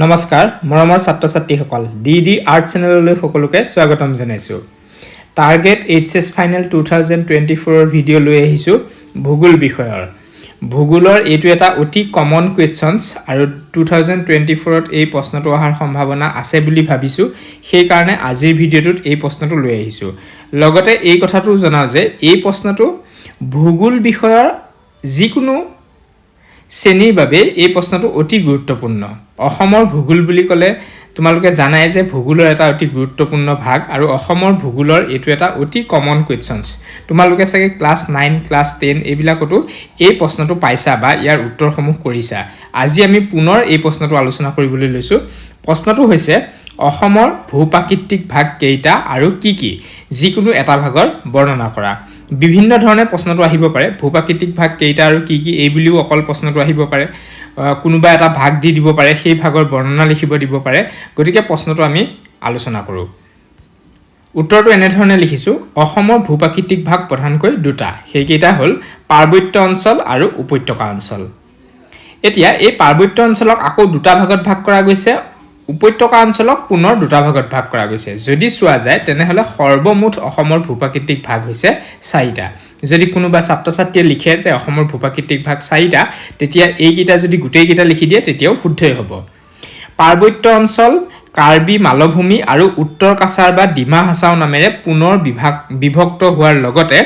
নমস্কাৰ মৰমৰ ছাত্ৰ-ছাত্ৰীসকল ddearth চেনেললৈ সকলোকে স্বাগতম জনাইছো টাৰ্গেট এইচএছ ফাইনেল 2024 ৰ ভিডিও লৈ আহিছো ভূগোল বিষয়ৰ ভূগোলৰ এটো এটা অতি কমন কোৱেশ্চনছ আৰু 2024 ত এই প্ৰশ্নটো অহাৰ সম্ভাৱনা আছে বুলি ভাবিছো সেই কাৰণে আজিৰ ভিডিওটোত এই প্ৰশ্নটো লৈ আহিছো লগতে এই কথাটো জনাও যে এই প্ৰশ্নটো ভূগোল বিষয়ৰ যিকোনো শ্ৰেণীৰ বাবে এই প্ৰশ্নটো অতি গুৰুত্বপূৰ্ণ অসমৰ ভূগোল বুলি ক'লে তোমালোকে জানাই যে ভূগোলৰ এটা অতি গুৰুত্বপূৰ্ণ ভাগ আৰু অসমৰ ভূগোলৰ এটো এটা অতি কমন কোৱেশ্চনছ তোমালোকে চাগে ক্লাস 9 ক্লাস 10 এইবিলাকতো এই প্ৰশ্নটো পাইছা বা ইয়াৰ উত্তৰসমূহ কৰিছা আজি আমি পুনৰ এই প্ৰশ্নটো আলোচনা কৰিবলৈ লৈছো প্ৰশ্নটো হৈছে অসমৰ ভূপ্ৰাকৃতিক ভাগ কেইটা আৰু কি কি যিকোনো এটা ভাগৰ বৰ্ণনা কৰা বিভিন্ন ধৰণে প্ৰশ্নটো আহিব পাৰে ভূপ্ৰাকৃতিক ভাগ কেইটা আৰু কি কি এই বুলিও অকল প্ৰশ্নটো আহিব পাৰে কোনোবা এটা ভাগ দি দিব পাৰে সেই ভাগৰ বৰ্ণনা লিখিব দিব পাৰে গতিকে প্ৰশ্নটো আমি আলোচনা কৰো উত্তৰটো এনে ধৰণে লিখিছো অসমৰ ভূপ্ৰাকৃতিক ভাগ প্ৰধানকৈ দুটা সেই কেইটা হ'ল পাৰ্বত্য অঞ্চল আৰু উপত্যকা অঞ্চল এতিয়া এই পাৰ্বত্য অঞ্চলক আকৌ দুটা ভাগত ভাগ কৰা গৈছে উপত্যকা অঞ্চলক পুনৰ দুটা ভাগত ভাগ কৰা গৈছে যদি চোৱা যায় তেনেহলে সৰ্বমুঠ অসমৰ ভূপ্ৰাকৃতিক ভাগ হৈছে 4টা যদি কোনোবা ছাত্ৰ-ছাত্ৰীয়ে লিখে যে অসমৰ ভূপ্ৰাকৃতিক ভাগ 4টা তেতিয়া এই কেইটা যদি গোটেই কেইটা লিখি দিয়ে তেতিয়াও শুদ্ধই হ'ব পাৰ্বত্য অঞ্চল কাৰ্বি মালভূমি আৰু উত্তৰ কাছাৰ বা ডিমা হাছাও নামেৰে পুনৰ বিভক্ত হোৱাৰ লগতে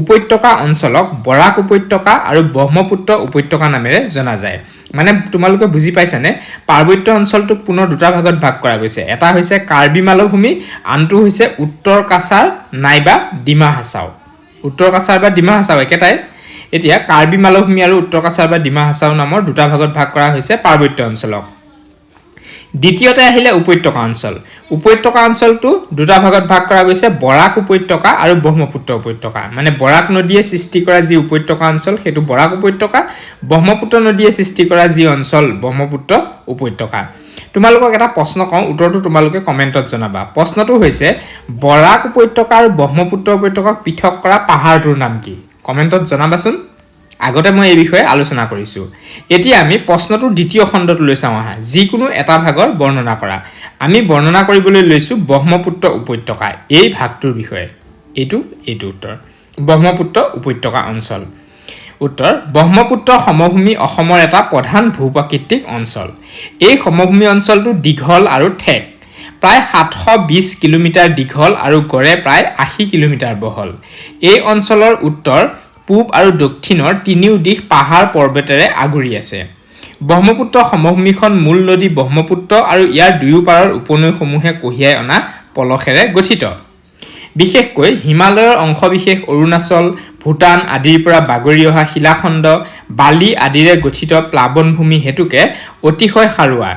উপত্যকা অঞ্চলক বৰাক উপত্যকা আৰু ব্ৰহ্মপুত্ৰ উপত্যকা নামেৰে জনা যায় মানে তোমালোকে বুজি পাইছানে পাৰ্বত্য অঞ্চলটোক পুনৰ দুটা ভাগত ভাগ কৰা গৈছে এটা হৈছে কাৰ্বি মালভূমি আনটো হৈছে উত্তৰ কাছাৰ নাইবা ডিমা হাছাও উত্তৰ কাছাৰ বা ডিমা হাছাও একেটাই এতিয়া কাৰ্বি মালভূমি আৰু উত্তৰ কাছাৰ বা ডিমা হাছাও নামৰ দুটা ভাগত ভাগ কৰা হৈছে পাৰ্বত্য অঞ্চলক দ্বিতীয়তে আহিলে উপত্যকা অঞ্চলটো দুটা ভাগত ভাগ কৰা গৈছে বৰাক উপত্যকা আৰু ব্ৰহ্মপুত্ৰ উপত্যকা মানে বৰাক নদীয়ে সৃষ্টি কৰা যি উপত্যকা অঞ্চল হেতু বৰাক উপত্যকা ব্ৰহ্মপুত্ৰ নদীয়ে সৃষ্টি কৰা যি অঞ্চল ব্ৰহ্মপুত্ৰ উপত্যকা তোমালোকক এটা প্ৰশ্ন কওঁ উত্তৰটো তোমালোকে কমেন্টত জনাবা প্ৰশ্নটো হৈছে বৰাক উপত্যকা আৰু ব্ৰহ্মপুত্ৰ উপত্যকাক পৃথক কৰা পাহাৰটোৰ নাম কি কমেন্টত জনাবাচোন আগতে মই এই বিষয়ে আলোচনা কৰিছো এতিয়া আমি প্ৰশ্নটোৰ দ্বিতীয় খণ্ডটো লৈ চাওঁ আহা যিকোনো এটা ভাগৰ বৰ্ণনা কৰা আমি বৰ্ণনা কৰিবলৈ লৈছো ব্ৰহ্মপুত্ৰ উপত্যকা এই ভাগটোৰ বিষয়ে এইটো উত্তৰ ব্ৰহ্মপুত্ৰ উপত্যকা অঞ্চল উত্তৰ ব্ৰহ্মপুত্ৰ সমভূমি অসমৰ এটা প্ৰধান ভূপ্ৰাকৃতিক অঞ্চল এই সমভূমি অঞ্চলটো দীঘল আৰু ঠেক প্ৰায় 720 কিলোমিটাৰ দীঘল আৰু গড়ে প্ৰায় 80 কিলোমিটাৰ বহল এই অঞ্চলৰ উত্তৰ পূব আৰু দক্ষিণৰ তিনিও দিশ পাহাৰ পৰ্বতেৰে আগুৰি আছে ব্ৰহ্মপুত্ৰ সমভূমিখন মূল নদী ব্ৰহ্মপুত্ৰ আৰু ইয়াৰ দুয়ো পাৰৰ উপনৈসমূহে কঢ়িয়াই অনা পলসেৰে গঠিত বিশেষকৈ হিমালয়ৰ অংশবিশেষ অৰুণাচল ভূটান আদিৰ পৰা বাগৰি অহা শিলাখণ্ড বালি আদিৰে গঠিত প্লাৱনভূমি হেতুকে অতিশয় সাৰুৱা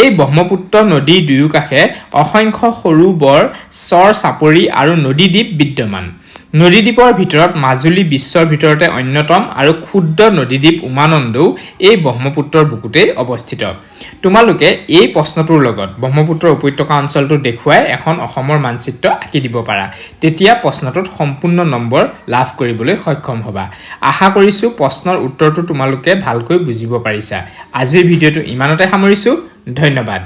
এই ব্ৰহ্মপুত্ৰ নদীৰ দুয়ো কাষে অসংখ্য সৰু বৰ চৰ চাপৰি আৰু নদীদ্বীপ বিদ্যমান নদীদ্বীপৰ ভিতৰত মাজুলী বিশ্বৰ ভিতৰতে অন্যতম আৰু ক্ষুদ্ৰ নদীদ্বীপ উমানন্দও এই ব্ৰহ্মপুত্ৰৰ বুকুতেই অৱস্থিত তোমালোকে এই প্ৰশ্নটোৰ লগত ব্ৰহ্মপুত্ৰ উপত্যকা অঞ্চলটো দেখুৱাই এখন অসমৰ মানচিত্ৰ আঁকি দিব পাৰা তেতিয়া প্ৰশ্নটোত সম্পূৰ্ণ নম্বৰ লাভ কৰিবলৈ সক্ষম হ'বা আশা কৰিছো প্ৰশ্নৰ উত্তৰটো তোমালোকে ভালকৈ বুজিব পাৰিছা আজিৰ ভিডিওটো ইমানতে সামৰিছো ধন্যবাদ